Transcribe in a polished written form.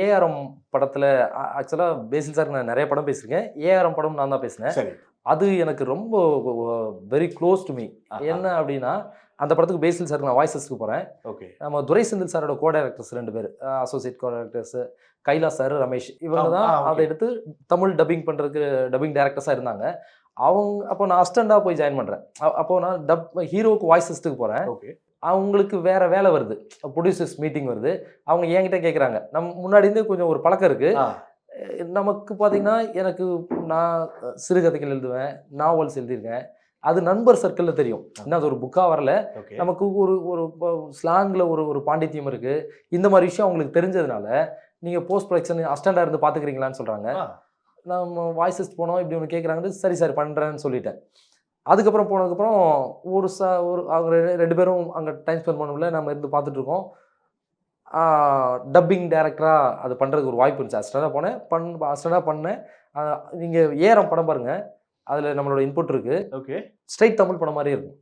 ARM படத்துல ஆக்சுவலா பேசில் sir நான் நிறைய படம் பேசியிருக்கேன். ஏஆர்எம் படம் நான் தான் பேசினேன். சரி. அது எனக்கு ரொம்ப வெரி க்ளோஸ் டு மீ. என்ன அப்படின்னா, அந்த படத்துக்கு பேசில் சாருக்கு நான் வாய்ஸஸ்க்கு போறேன். ஓகே. நம்ம துரை செந்தில் சாரோட கோ டைரக்டர்ஸ் 2 பேர். அசோசியேட் கோ டைரக்டர்ஸ் கைலாஸ் சார், ரமேஷ். இவங்க தான் அதை எடுத்து தமிழ் டப்பிங் பண்றதுக்கு டப்பிங் டைரக்டர்ஸா இருந்தாங்க. அப்போ நான் அசிஸ்டண்டா போய் ஜாயின் பண்றேன். அப்போ நான் ஹீரோவுக்கு வாய்ஸஸ்க்கு போறேன். ஓகே. அவங்களுக்கு வேற வேலை வருது. ப்ரொடியூசர்ஸ் மீட்டிங் வருது. அவங்க என்கிட்ட கேட்குறாங்க. முன்னாடி இருந்து கொஞ்சம் ஒரு பழக்கம் இருக்கு. நமக்கு பார்த்தீங்கன்னா, நான் சிறுகதைகள் எழுதுவேன், நாவல்ஸ் எழுதியிருக்கேன். அது நண்பர் சர்க்கிளில் தெரியும். இன்னும் அது ஒரு புக்காக வரல. நமக்கு ஒரு ஒரு ஸ்லாங்கில் ஒரு பாண்டித்யம் இருக்கு. இந்த மாதிரி விஷயம் அவங்களுக்கு தெரிஞ்சதுனால, நீங்கள் போஸ்ட் ப்ரொடக்ஷன் அசிஸ்டண்டாக இருந்து பார்த்துக்கிறீங்களான்னு சொல்கிறாங்க. நம்ம வாய்ஸஸ் போனோம், இப்படி ஒன்று கேட்குறாங்கன்னு சரி சார் பண்ணுறேன்னு சொல்லிட்டேன். அதுக்கப்புறம் போனதுக்கப்புறம் ஒரு அவங்க 2 பேரும் அங்கே டைம் ஸ்பெண்ட் பண்ணல. நம்ம இருந்து பார்த்துட்ருக்கோம். டப்பிங் டைரக்டராக அது பண்ணுறதுக்கு ஒரு வாய்ப்பு இருந்துச்சு. அசிஸ்டண்டாக பண்ணேன். நீங்கள் ஏஆர்எம் படம் பாருங்கள். அதில் நம்மளோட இன்புட் இருக்குது. ஓகே. ஸ்ட்ரைட் தமிழ் படம் மாதிரியே இருக்கும்.